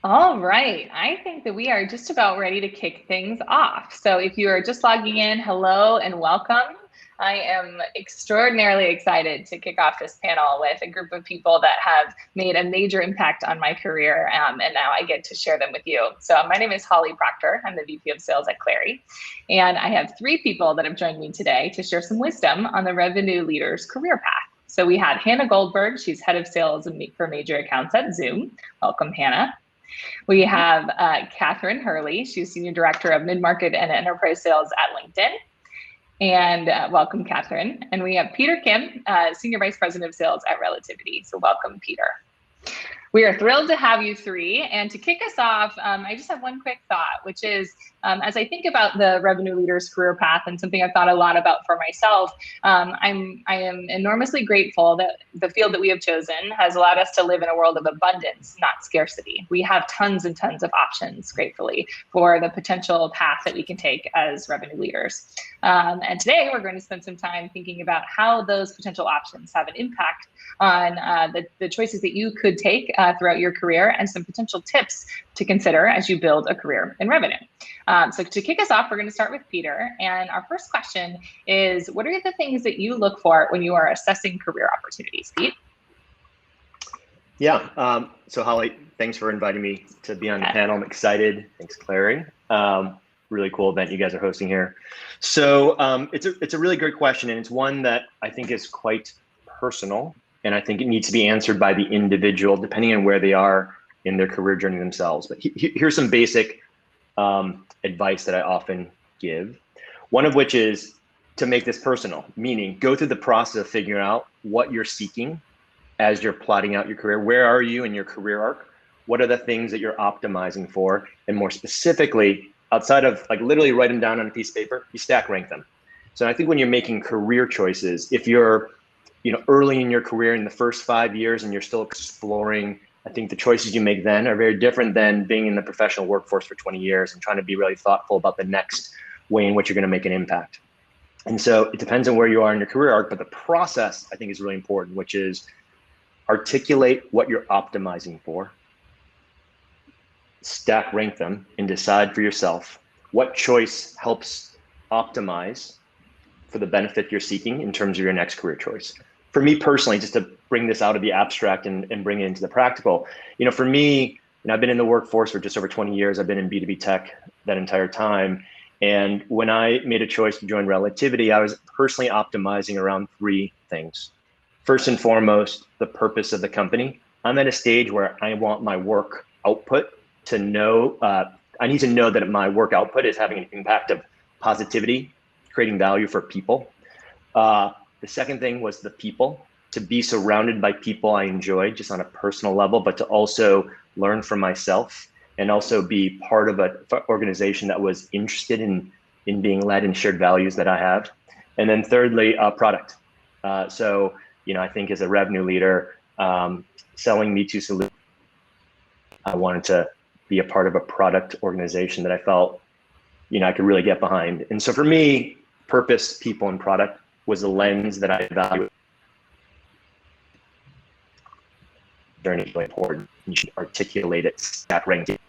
All right, I think that we are just about ready to kick things off. So if you are just logging in, hello and welcome. I am extraordinarily excited to kick off this panel with a group of people that have made a major impact on my career, and now I get to share them with you. So my name is Holly Proctor. I'm the VP of Sales at Clary, and I have three people that have joined me today to share some wisdom on the revenue leader's career path. So we had Hannah Goldberg. She's head of sales for major accounts at Zoom. Welcome, Hannah. We have Catherine Hurley. She's Senior Director of Mid-Market and Enterprise Sales at LinkedIn. And welcome, Catherine. And we have Peter Kim, Senior Vice President of Sales at Relativity. So welcome, Peter. We are thrilled to have you three. And to kick us off, I just have one quick thought, which is, as I think about the revenue leader's career path and something I've thought a lot about for myself, I am enormously grateful that the field that we have chosen has allowed us to live in a world of abundance, not scarcity. We have tons and tons of options, gratefully, for the potential path that we can take as revenue leaders. And today we're going to spend some time thinking about how those potential options have an impact on the choices that you could take throughout your career and some potential tips to consider as you build a career in revenue. So to kick us off, we're going to start with Peter. And our first question is, what are the things that you look for when you are assessing career opportunities, Pete? Yeah, so Holly, thanks for inviting me to be on the panel. I'm excited. Thanks, Clary. Really cool event you guys are hosting here. So it's a really great question, and it's one that I think is quite personal, and I think it needs to be answered by the individual depending on where they are in their career journey themselves. But here's some basic advice that I often give. One of which is to make this personal, meaning go through the process of figuring out what you're seeking as you're plotting out your career. Where are you in your career arc? What are the things that you're optimizing for? And more specifically, outside of like literally write them down on a piece of paper, you stack rank them. So I think when you're making career choices, if you're early in your career in the first 5 years and you're still exploring, I think the choices you make then are very different than being in the professional workforce for 20 years and trying to be really thoughtful about the next way in which you're going to make an impact. And so it depends on where you are in your career arc, but the process I think is really important, which is articulate what you're optimizing for, stack rank them, and decide for yourself what choice helps optimize for the benefit you're seeking in terms of your next career choice. For me personally, just to bring this out of the abstract and bring it into the practical, for me, I've been in the workforce for just over 20 years. I've been in B2B tech that entire time. And when I made a choice to join Relativity, I was personally optimizing around three things. First and foremost, the purpose of the company. I'm at a stage where I want my work output to know, I need to know that my work output is having an impact of positivity, creating value for people. The second thing was the people, to be surrounded by people I enjoy just on a personal level, but to also learn from myself and also be part of an organization that was interested in being led and shared values that I have. And then thirdly, product. So, I think as a revenue leader, selling Me2 solutions, I wanted to be a part of a product organization that I felt, I could really get behind. And so for me, purpose, people, and product was the lens that I evaluated. Very important. You should articulate it, stack rank it,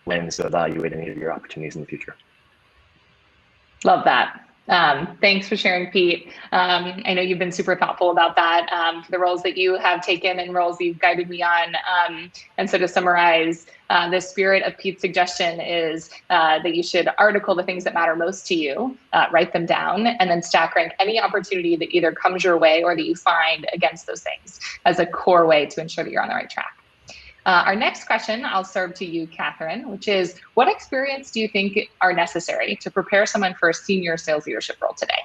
lens to evaluate any of your opportunities in the future. Love that. Thanks for sharing, Pete. I know you've been super thoughtful about that, for the roles that you have taken and roles you've guided me on. And so to summarize, the spirit of Pete's suggestion is that you should article the things that matter most to you, write them down, and then stack rank any opportunity that either comes your way or that you find against those things as a core way to ensure that you're on the right track. Our next question I'll serve to you, Catherine, which is, what experience do you think are necessary to prepare someone for a senior sales leadership role today?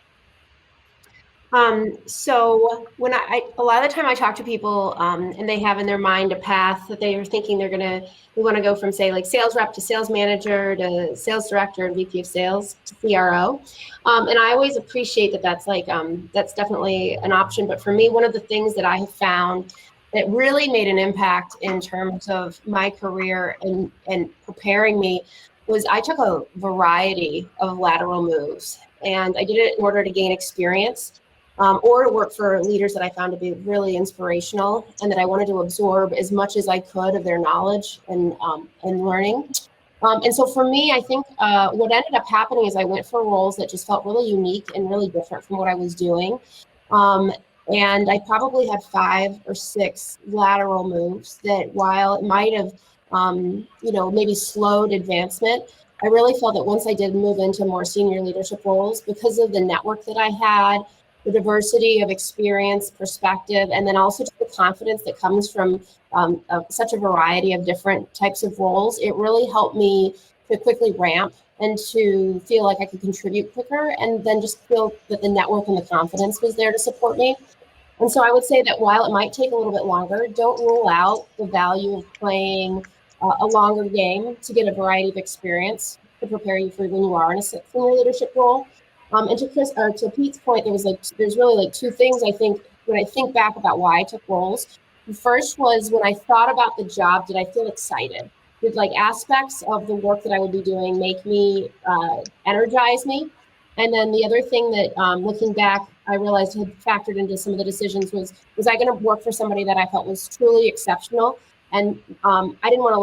So when a lot of the time I talk to people and they have in their mind a path that they are thinking we want to go from, say, like sales rep to sales manager to sales director and VP of sales to CRO. And I always appreciate that that's definitely an option. But for me, one of the things that I have found that really made an impact in terms of my career and preparing me was I took a variety of lateral moves, and I did it in order to gain experience. or to work for leaders that I found to be really inspirational and that I wanted to absorb as much as I could of their knowledge and learning. And so for me, I think what ended up happening is I went for roles that just felt really unique and really different from what I was doing. And I probably had 5 or 6 lateral moves that, while it might have, maybe slowed advancement, I really felt that once I did move into more senior leadership roles, because of the network that I had, the diversity of experience, perspective, and then also just the confidence that comes from such a variety of different types of roles, it really helped me to quickly ramp and to feel like I could contribute quicker, and then just feel that the network and the confidence was there to support me. And so I would say that while it might take a little bit longer, don't rule out the value of playing a longer game to get a variety of experience to prepare you for when you are in a senior leadership role. And to Pete's point, there's really 2 things I think when I think back about why I took roles. The first was when I thought about the job, did I feel excited? Did aspects of the work that I would be doing make me energize me? And then the other thing that looking back, I realized had factored into some of the decisions was I going to work for somebody that I felt was truly exceptional? And I didn't want to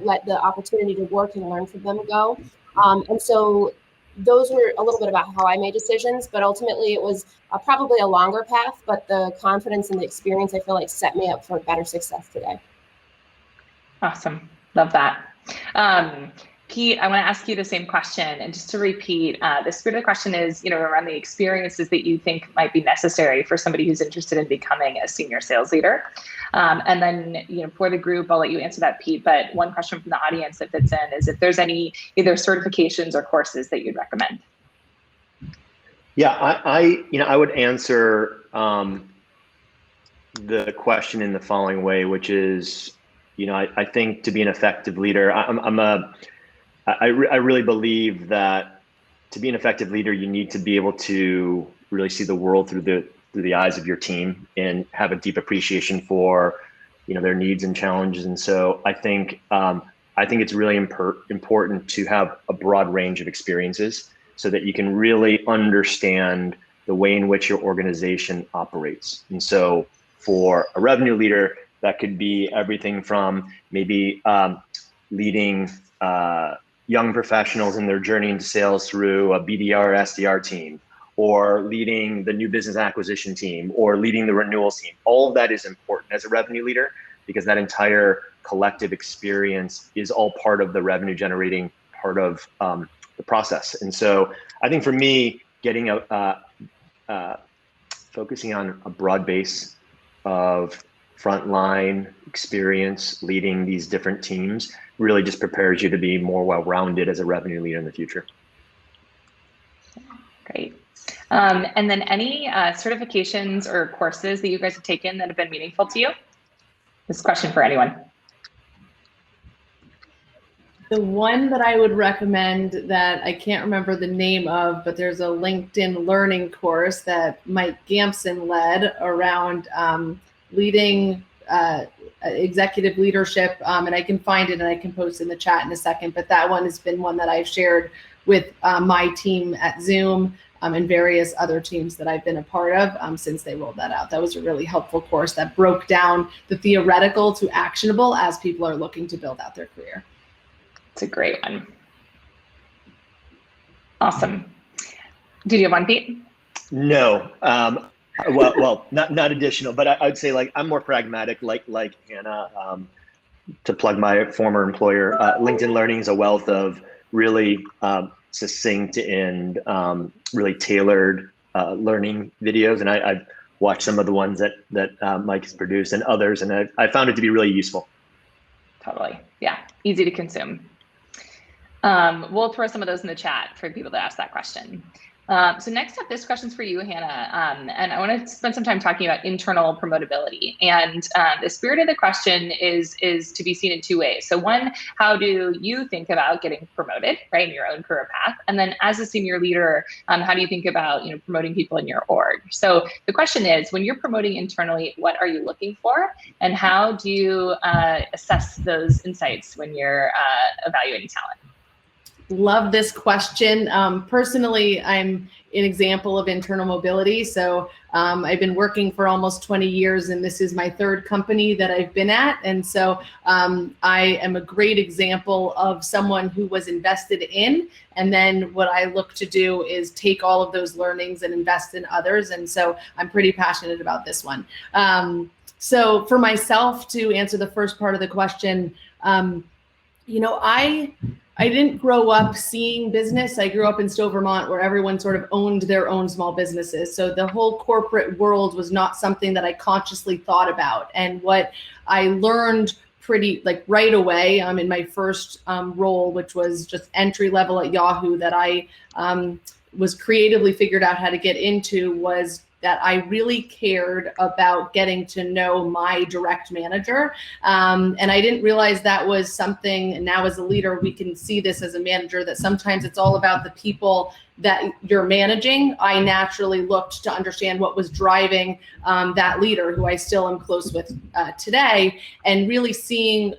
let the opportunity to work and learn from them go. And so those were a little bit about how I made decisions, but ultimately it was probably a longer path, but the confidence and the experience I feel like set me up for better success today. Awesome. Love that. Pete, I want to ask you the same question. And just to repeat, the spirit of the question is, around the experiences that you think might be necessary for somebody who's interested in becoming a senior sales leader. And then, for the group, I'll let you answer that, Pete. But one question from the audience that fits in is if there's any either certifications or courses that you'd recommend. Yeah, I would answer the question in the following way, which is, I think to be an effective leader, I really believe that to be an effective leader, you need to be able to really see the world through the eyes of your team and have a deep appreciation for, their needs and challenges. And so I think it's really important to have a broad range of experiences so that you can really understand the way in which your organization operates. And so for a revenue leader, that could be everything from maybe leading young professionals in their journey into sales through a BDR, SDR team, or leading the new business acquisition team, or leading the renewals team. All of that is important as a revenue leader because that entire collective experience is all part of the revenue generating part of the process. And so I think for me, getting focusing on a broad base of frontline experience leading these different teams really just prepares you to be more well-rounded as a revenue leader in the future. Great. And then any certifications or courses that you guys have taken that have been meaningful to you? This question for anyone. The one that I would recommend that I can't remember the name of, but there's a LinkedIn learning course that Mike Gampson led around leading executive leadership, and I can find it and I can post in the chat in a second, but that one has been one that I've shared with my team at Zoom and various other teams that I've been a part of since they rolled that out. That was a really helpful course that broke down the theoretical to actionable as people are looking to build out their career. It's a great one. Awesome. Did you have one, Pete? No. Well, not additional, but I'd say I'm more pragmatic, like Hannah. To plug my former employer, LinkedIn Learning is a wealth of really succinct and really tailored learning videos, and I've watched some of the ones that Mike has produced and others, and I found it to be really useful. Totally, yeah, easy to consume. We'll throw some of those in the chat for people to ask that question. So next up, this question's for you, Hannah, and I want to spend some time talking about internal promotability. And the spirit of the question is to be seen in 2 ways. So one, how do you think about getting promoted, right, in your own career path? And then as a senior leader, how do you think about promoting people in your org? So the question is, when you're promoting internally, what are you looking for, and how do you assess those insights when you're evaluating talent? Love this question. Personally, I'm an example of internal mobility. So I've been working for almost 20 years, and this is my third company that I've been at. And so I am a great example of someone who was invested in. And then what I look to do is take all of those learnings and invest in others. And so I'm pretty passionate about this one. So for myself, to answer the first part of the question, I didn't grow up seeing business. I grew up in Stowe, Vermont, where everyone sort of owned their own small businesses. So the whole corporate world was not something that I consciously thought about. And what I learned pretty right away in my first role, which was just entry level at Yahoo, that I was creatively figured out how to get into, was that I really cared about getting to know my direct manager. And I didn't realize that was something, and now as a leader, we can see this as a manager, that sometimes it's all about the people that you're managing. I naturally looked to understand what was driving that leader, who I still am close with today, and really seeing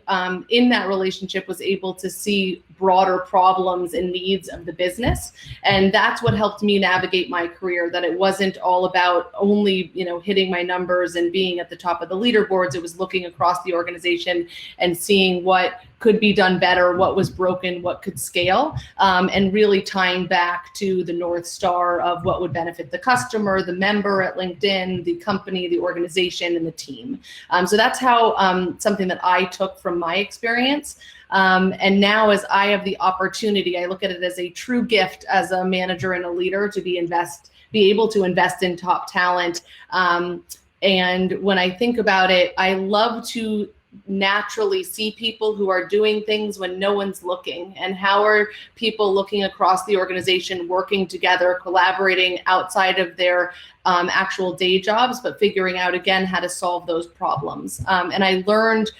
in that relationship was able to see broader problems and needs of the business. And that's what helped me navigate my career, that it wasn't all about only, hitting my numbers and being at the top of the leaderboards. It was looking across the organization and seeing what could be done better, what was broken, what could scale, and really tying back to the North Star of what would benefit the customer, the member at LinkedIn, the company, the organization, and the team. So that's how something that I took from my experience. And now, as I have the opportunity, I look at it as a true gift as a manager and a leader to be able to invest in top talent. And when I think about it, I love to naturally see people who are doing things when no one's looking, and how are people looking across the organization, working together, collaborating outside of their actual day jobs, but figuring out again how to solve those problems. And I learned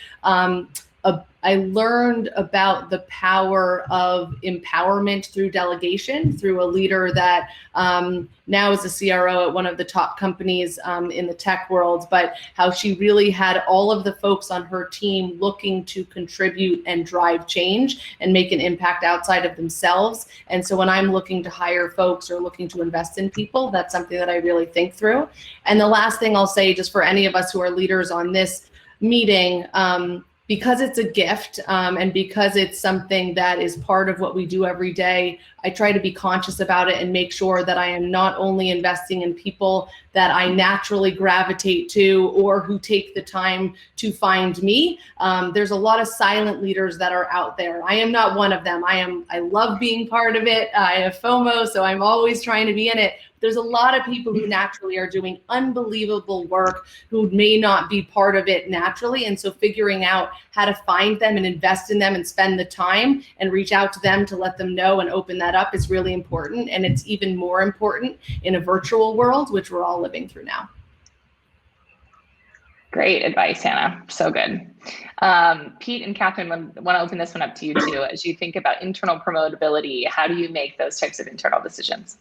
about the power of empowerment through delegation, through a leader that now is a CRO at one of the top companies in the tech world, but how she really had all of the folks on her team looking to contribute and drive change and make an impact outside of themselves. And so when I'm looking to hire folks or looking to invest in people, that's something that I really think through. And the last thing I'll say, just for any of us who are leaders on this meeting, because it's a gift and because it's something that is part of what we do every day, I try to be conscious about it and make sure that I am not only investing in people that I naturally gravitate to or who take the time to find me. There's a lot of silent leaders that are out there. I am not one of them. I love being part of it. I have FOMO, so I'm always trying to be in it. There's a lot of people who naturally are doing unbelievable work who may not be part of it naturally. And so figuring out how to find them and invest in them and spend the time and reach out to them to let them know and open that up is really important. And it's even more important in a virtual world, which we're all living through now. Great advice, Hannah. So good. Pete and Catherine, I want to open this one up to you too. As you think about internal promotability, how do you make those types of internal decisions?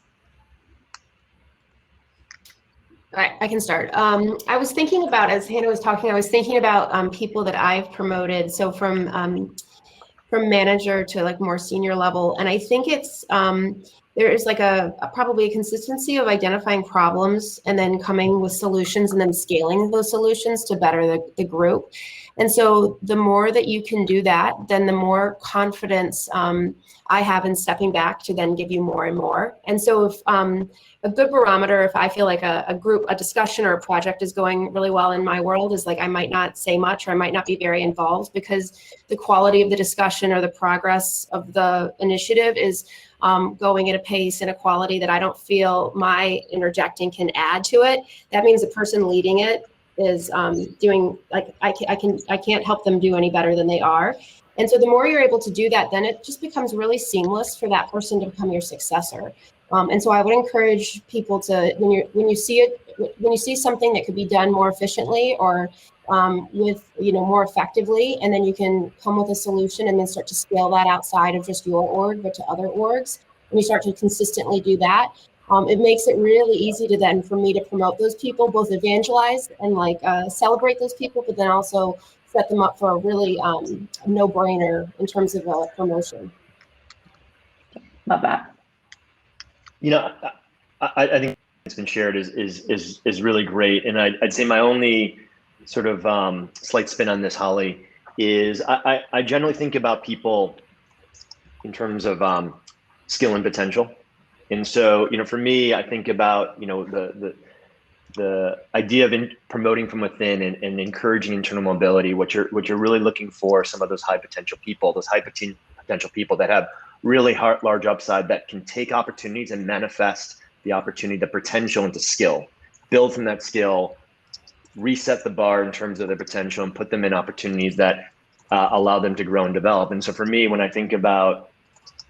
I can start. I was thinking about, as Hannah was talking, I was thinking about people that I've promoted. So from manager to like more senior level. And I think it's, there is like probably a consistency of identifying problems and then coming with solutions and then scaling those solutions to better the group. And so the more that you can do that, then the more confidence I have in stepping back to then give you more and more. And so if a good barometer, if I feel like a group, a discussion or a project is going really well in my world, is like I might not say much or I might not be very involved because the quality of the discussion or the progress of the initiative is going at a pace and a quality that I don't feel my interjecting can add to it. That means the person leading it is doing, like, I can't help them do any better than they are. And so the more you're able to do that, then it just becomes really seamless for that person to become your successor. And so I would encourage people to, when you see something that could be done more efficiently or with, more effectively, and then you can come with a solution and then start to scale that outside of just your org, but to other orgs, and you start to consistently do that. It makes it really easy to then, for me to promote those people, both evangelize and celebrate those people, but then also set them up for a really no-brainer in terms of promotion. Love that. You know, I think it's been shared is really great. And I'd say my only sort of slight spin on this, Holly, is I generally think about people in terms of skill and potential. And so, you know, for me, I think about, you know, the idea of promoting from within and encouraging internal mobility. What you're really looking for, some of those high potential people, that have really large upside, that can take opportunities and manifest the opportunity, the potential into skill, build from that skill, reset the bar in terms of their potential, and put them in opportunities that allow them to grow and develop. And so for me, when I think about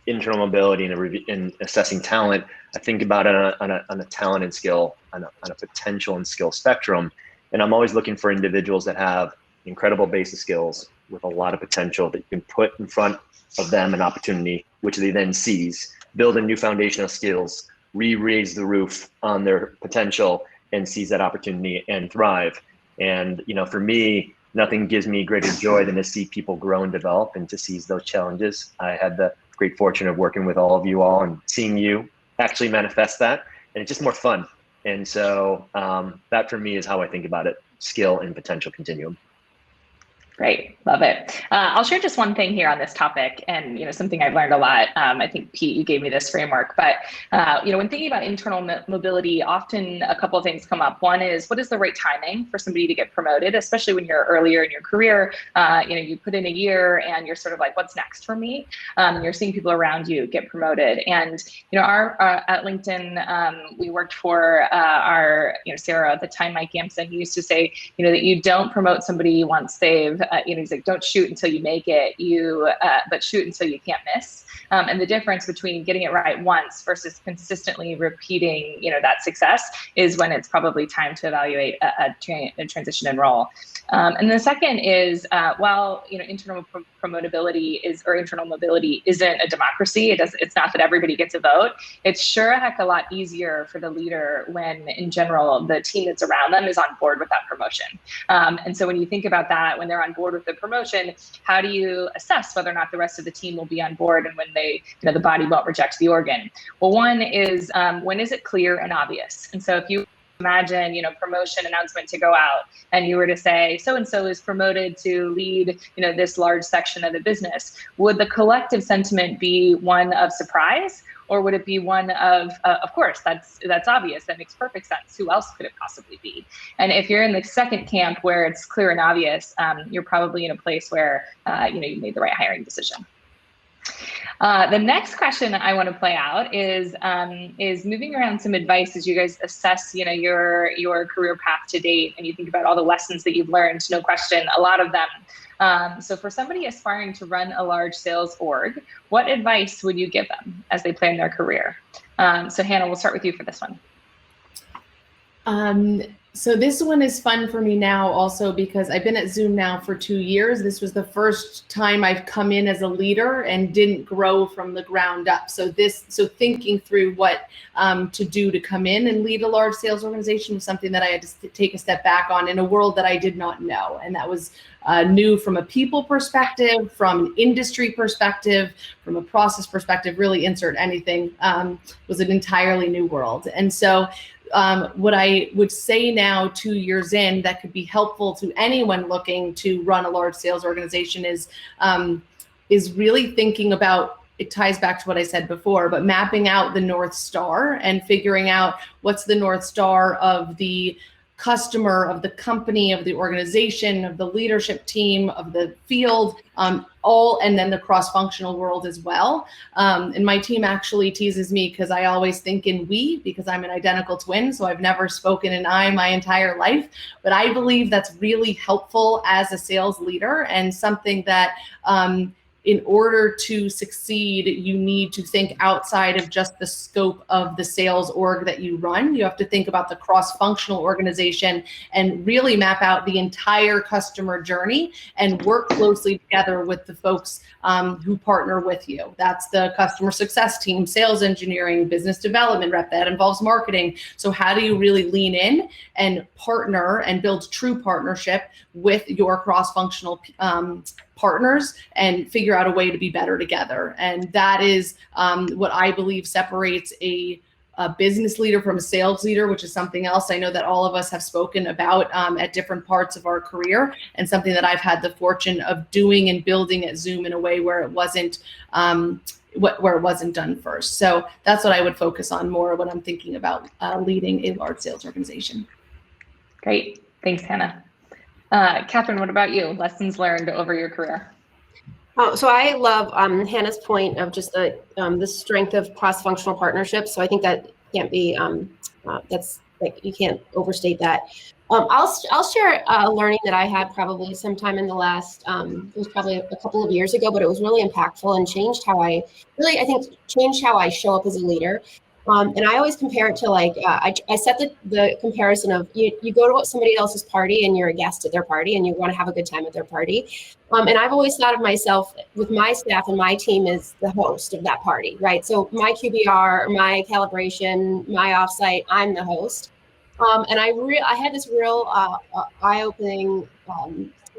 internal mobility and assessing talent, I think about it on a talent and skill, on a potential and skill spectrum. And I'm always looking for individuals that have incredible base of skills with a lot of potential that you can put in front of them an opportunity, which they then seize, build a new foundation of skills, raise the roof on their potential, and seize that opportunity and thrive. And, you know, for me, nothing gives me greater joy than to see people grow and develop and to seize those challenges. I had the great fortune of working with all of you all and seeing you actually manifest that. And it's just more fun. And so that for me is how I think about it, skill and potential continuum. Great, love it. I'll share just one thing here on this topic, and you know, something I've learned a lot. I think Pete, you gave me this framework, but you know, when thinking about internal mobility, often a couple of things come up. One is, what is the right timing for somebody to get promoted, especially when you're earlier in your career? You know, you put in a year, and you're sort of like, what's next for me? You're seeing people around you get promoted, and you know, at LinkedIn, we worked for our, you know, Sarah at the time, Mike Gamson. He used to say, you know, that you don't promote somebody once they've you know, he's like, don't shoot until you make it, but shoot until you can't miss. And the difference between getting it right once versus consistently repeating, you know, that success is when it's probably time to evaluate a transition and role. And the second is, while you know, internal promotability internal mobility isn't a democracy, it's not that everybody gets a vote. It's sure a heck a lot easier for the leader when, in general, the team that's around them is on board with that promotion. And so when you think about that, when they're on board with the promotion, how do you assess whether or not the rest of the team will be on board and when you know, the body won't reject the organ? Well, one is, when is it clear and obvious? And so if you imagine, you know, promotion announcement to go out, and you were to say, so-and-so is promoted to lead, you know, this large section of the business, would the collective sentiment be one of surprise? Or would it be one of course, that's obvious, that makes perfect sense, who else could it possibly be? And if you're in the second camp where it's clear and obvious, you're probably in a place where, you know, you made the right hiring decision. The next question I want to play out is moving around some advice as you guys assess, you know, your career path to date, and you think about all the lessons that you've learned, no question, a lot of them. So for somebody aspiring to run a large sales org, what advice would you give them as they plan their career? So Hannah, we'll start with you for this one. So this one is fun for me now also because I've been at Zoom now for 2 years. This was the first time I've come in as a leader and didn't grow from the ground up. So thinking through what to do to come in and lead a large sales organization was something that I had to take a step back on in a world that I did not know. And that was new from a people perspective, from an industry perspective, from a process perspective, really insert anything, was an entirely new world. And so what I would say now, 2 years in, that could be helpful to anyone looking to run a large sales organization is really thinking about, it ties back to what I said before, but mapping out the North Star and figuring out what's the North Star of the customer, of the company, of the organization, of the leadership team, of the field, and then the cross-functional world as well. And my team actually teases me because I always think in we, because I'm an identical twin, so I've never spoken in I my entire life. But I believe that's really helpful as a sales leader, and something that in order to succeed, you need to think outside of just the scope of the sales org that you run. You have to think about the cross-functional organization and really map out the entire customer journey and work closely together with the folks who partner with you. That's the customer success team, sales engineering, business development rep, that involves marketing. So how do you really lean in and partner and build true partnership with your cross-functional partners and figure out a way to be better together. And that is what I believe separates a business leader from a sales leader, which is something else I know that all of us have spoken about at different parts of our career, and something that I've had the fortune of doing and building at Zoom in a way where it wasn't where it wasn't done first. So that's what I would focus on more when I'm thinking about leading a large sales organization. Great, thanks, Hannah. Catherine, what about you? Lessons learned over your career? So I love Hannah's point of just the strength of cross-functional partnerships. So I think that can't be that's like, you can't overstate that. I'll share a learning that I had probably sometime in the last it was probably a couple of years ago, but it was really impactful and changed how I changed how I show up as a leader. And I always compare it to like, I set the comparison of you go to somebody else's party and you're a guest at their party and you want to have a good time at their party. And I've always thought of myself with my staff and my team as the host of that party, right? So my QBR, my calibration, my offsite, I'm the host. And I had this real eye-opening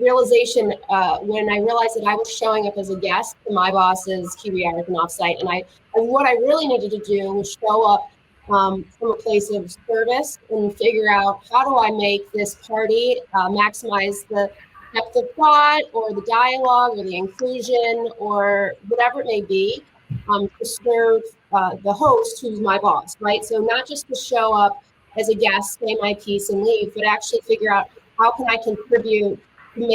realization when I realized that I was showing up as a guest to my boss's QBRs and offsite, and what I really needed to do was show up from a place of service and figure out how do I make this party maximize the depth of thought or the dialogue or the inclusion or whatever it may be to serve the host who's my boss, right? So not just to show up as a guest, say my piece and leave, but actually figure out how can I contribute to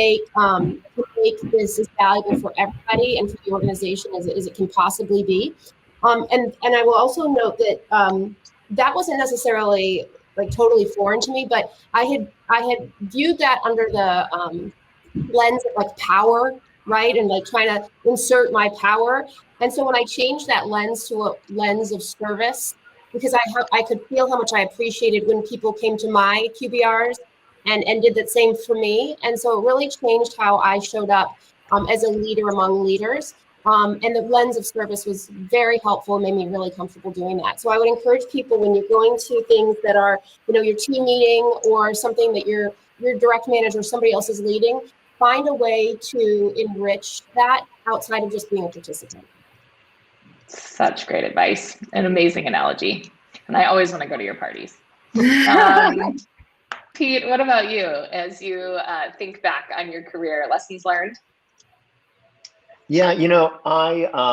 make this as valuable for everybody and for the organization as it can possibly be. And I will also note that that wasn't necessarily like totally foreign to me, but I had viewed that under the lens of like power, right? And like trying to insert my power. And so when I changed that lens to a lens of service, because I could feel how much I appreciated when people came to my QBRs and did the same for me. And so it really changed how I showed up as a leader among leaders. And the lens of service was very helpful and made me really comfortable doing that. So I would encourage people when you're going to things that are, your team meeting or something that your direct manager or somebody else is leading, find a way to enrich that outside of just being a participant. Such great advice, an amazing analogy. And I always want to go to your parties. Pete, what about you as you think back on your career, lessons learned? Yeah, I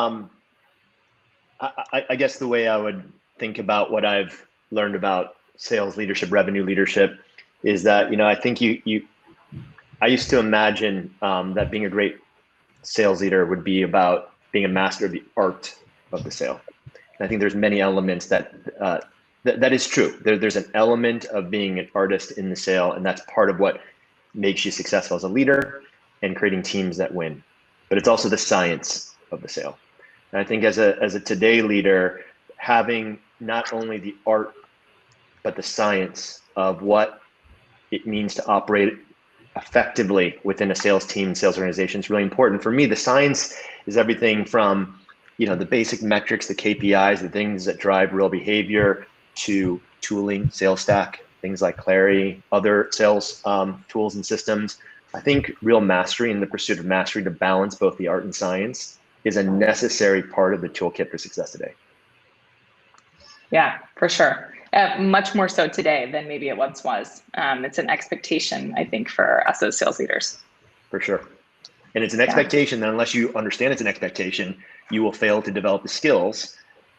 guess the way I would think about what I've learned about sales leadership, revenue leadership, is that, I think I used to imagine that being a great sales leader would be about being a master of the art of the sale. And I think there's many elements that is true. There's an element of being an artist in the sale, and that's part of what makes you successful as a leader and creating teams that win. But it's also the science of the sale. And I think as a today leader, having not only the art, but the science of what it means to operate effectively within a sales team, sales organization is really important. For me, the science is everything from, the basic metrics, the KPIs, the things that drive real behavior, to tooling, sales stack, things like Clarity, other sales tools and systems. I think real mastery and the pursuit of mastery to balance both the art and science is a necessary part of the toolkit for success today. Yeah, for sure. Much more so today than maybe it once was. It's an expectation, I think, for us as sales leaders. For sure. And it's an expectation that unless you understand it's an expectation, you will fail to develop the skills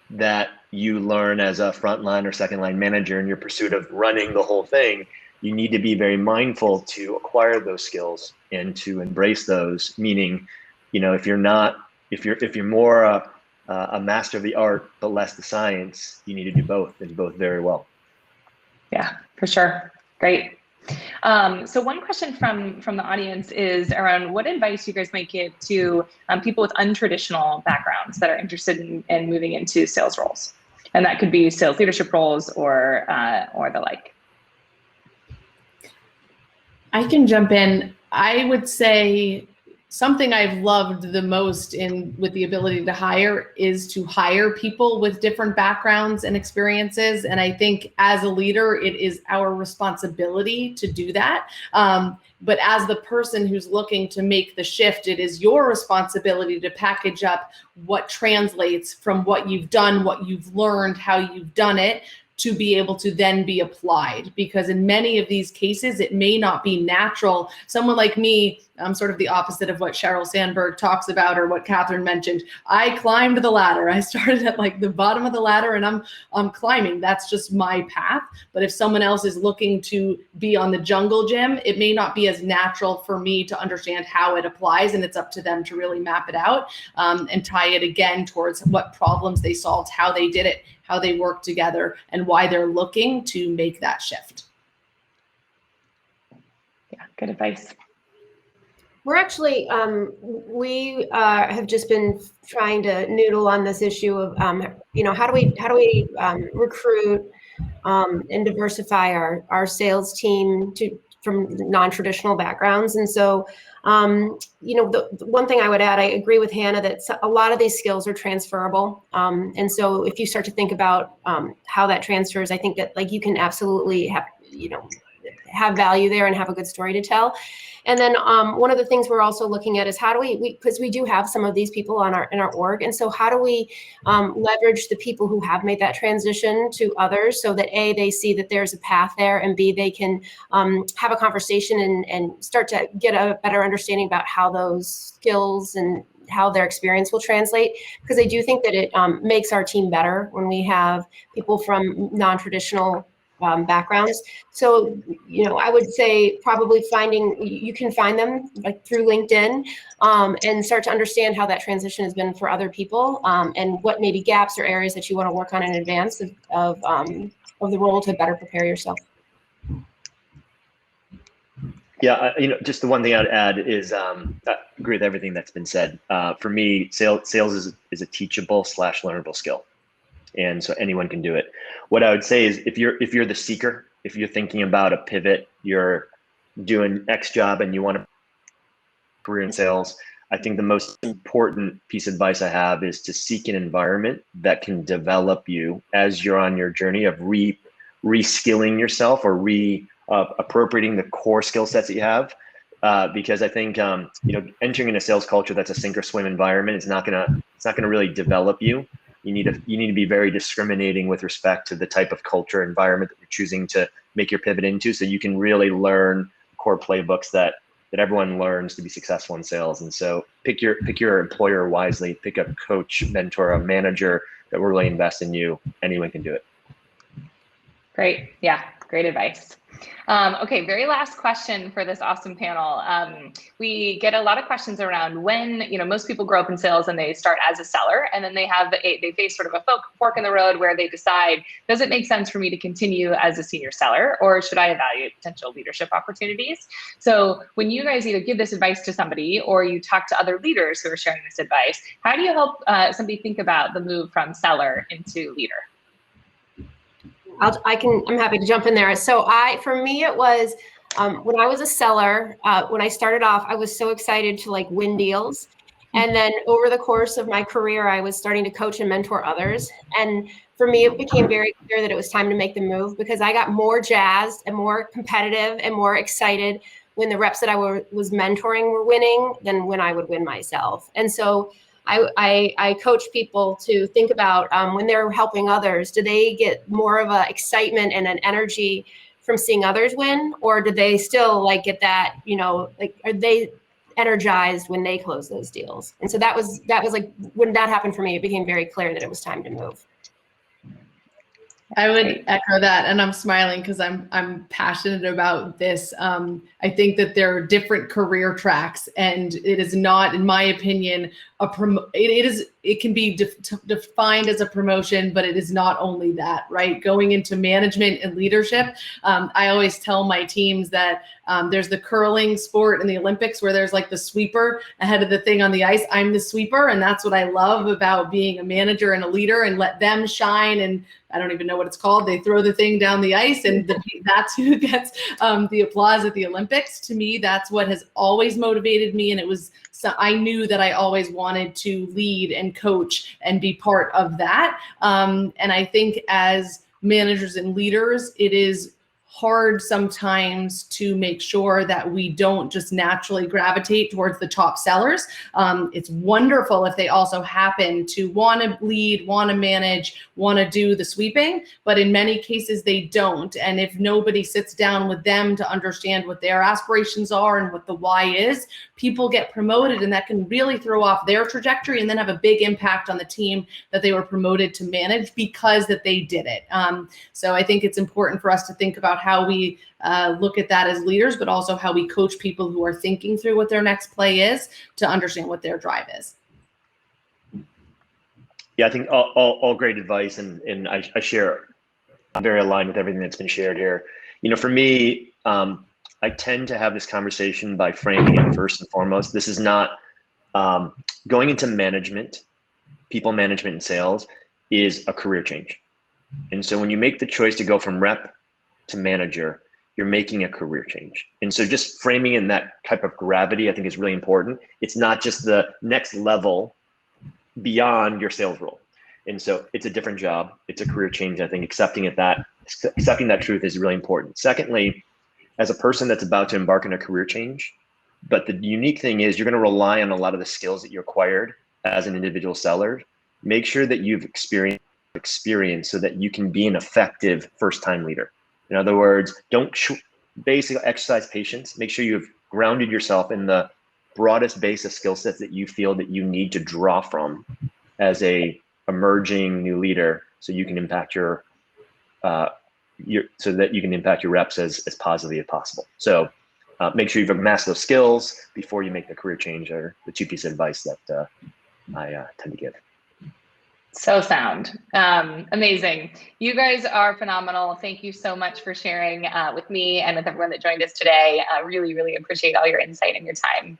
that you learn as a frontline or second line manager in your pursuit of running the whole thing. You need to be very mindful to acquire those skills and to embrace those. Meaning, if you're more a master of the art but less the science, you need to do both and both very well. Yeah, for sure. Great. So one question from the audience is around what advice you guys might give to people with untraditional backgrounds that are interested in moving into sales roles, and that could be sales leadership roles or the like. I can jump in. I would say something I've loved the most with the ability to hire is to hire people with different backgrounds and experiences. And I think as a leader, it is our responsibility to do that. But as the person who's looking to make the shift, it is your responsibility to package up what translates from what you've done, what you've learned, how you've done it, to be able to then be applied. Because in many of these cases, it may not be natural. Someone like me, I'm sort of the opposite of what Sheryl Sandberg talks about or what Catherine mentioned. I climbed the ladder. I started at like the bottom of the ladder and I'm climbing. That's just my path. But if someone else is looking to be on the jungle gym, it may not be as natural for me to understand how it applies, and it's up to them to really map it out and tie it again towards what problems they solved, how they did it, how they work together, and why they're looking to make that shift. Yeah, good advice. We're actually, we have just been trying to noodle on this issue of, how do we recruit and diversify our sales team from non-traditional backgrounds. And so, the one thing I would add, I agree with Hannah that a lot of these skills are transferable. And so if you start to think about how that transfers, I think that like you can absolutely have value there and have a good story to tell. And then one of the things we're also looking at is how do because we do have some of these people in our org. And so how do we leverage the people who have made that transition to others so that A, they see that there's a path there, and B, they can have a conversation and start to get a better understanding about how those skills and how their experience will translate. Because I do think that it makes our team better when we have people from non-traditional backgrounds. So, I would say probably you can find them like through LinkedIn and start to understand how that transition has been for other people and what maybe gaps or areas that you want to work on in advance of the role to better prepare yourself. Yeah, just the one thing I'd add is I agree with everything that's been said. For me, sales is a teachable / learnable skill. And so anyone can do it. What I would say is if you're the seeker, if you're thinking about a pivot, you're doing X job and you want to career in sales, I think the most important piece of advice I have is to seek an environment that can develop you as you're on your journey of reskilling yourself or appropriating the core skill sets that you have. Because I think entering in a sales culture that's a sink or swim environment is not gonna really develop you. You need to be very discriminating with respect to the type of culture environment that you're choosing to make your pivot into, so you can really learn core playbooks that everyone learns to be successful in sales. And so pick your employer wisely, pick a coach, mentor, a manager that will really invest in you. Anyone can do it. Great. Yeah, great advice. Okay, very last question for this awesome panel. We get a lot of questions around when, most people grow up in sales and they start as a seller, and then they face sort of a fork in the road where they decide, does it make sense for me to continue as a senior seller, or should I evaluate potential leadership opportunities? So when you guys either give this advice to somebody or you talk to other leaders who are sharing this advice, how do you help somebody think about the move from seller into leader? I'm happy to jump in there. So for me, it was when I was a seller, when I started off, I was so excited to like win deals. And then over the course of my career, I was starting to coach and mentor others. And for me, it became very clear that it was time to make the move because I got more jazzed and more competitive and more excited when the reps that I was mentoring were winning than when I would win myself. And so I coach people to think about when they're helping others, do they get more of a excitement and an energy from seeing others win, or do they still like get that, are they energized when they close those deals? And so that was like when that happened for me, it became very clear that it was time to move. I would echo that, and I'm smiling because I'm passionate about this. I think that there are different career tracks, and it is not, in my opinion, it can be defined as a promotion, but it is not only that, right? Going into management and leadership, I always tell my teams that there's the curling sport in the Olympics where there's like the sweeper ahead of the thing on the ice. I'm the sweeper, and that's what I love about being a manager and a leader, and let them shine. And I don't even know what it's called. They throw the thing down the ice, and that's who gets the applause at the Olympics. To me, that's what has always motivated me, and it was. So I knew that I always wanted to lead and coach and be part of that. And I think as managers and leaders, it is hard sometimes to make sure that we don't just naturally gravitate towards the top sellers. It's wonderful if they also happen to want to lead, want to manage, want to do the sweeping, but in many cases they don't. And if nobody sits down with them to understand what their aspirations are and what the why is, people get promoted, and that can really throw off their trajectory and then have a big impact on the team that they were promoted to manage because that they did it. So I think it's important for us to think about how we look at that as leaders, but also how we coach people who are thinking through what their next play is to understand what their drive is. Yeah, I think all great advice, and I share. I'm very aligned with everything that's been shared here. You know, for me, I tend to have this conversation by framing it first and foremost. This is not going into management, people management and sales is a career change. And so when you make the choice to go from rep to manager, you're making a career change. And so just framing in that type of gravity, I think is really important. It's not just the next level beyond your sales role. And so it's a different job. It's a career change. I think accepting that truth is really important. Secondly, as a person that's about to embark on a career change, but the unique thing is you're going to rely on a lot of the skills that you acquired as an individual seller. Make sure that you've experienced experience so that you can be an effective first-time leader. In other words, don't basically exercise patience. Make sure you've grounded yourself in the broadest base of skill sets that you feel that you need to draw from as a emerging new leader, so you can impact your reps as positively as possible. So make sure you've amassed those skills before you make the career change, are the two pieces of advice that I tend to give. So sound. Amazing. You guys are phenomenal. Thank you so much for sharing with me and with everyone that joined us today. I really, really appreciate all your insight and your time.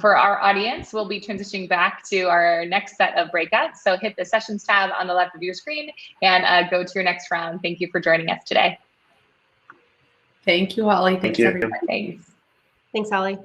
For our audience, we'll be transitioning back to our next set of breakouts. So hit the sessions tab on the left of your screen and go to your next round. Thank you for joining us today. Thank you, Holly. Thank you. Everyone. Thanks. Thanks, Holly.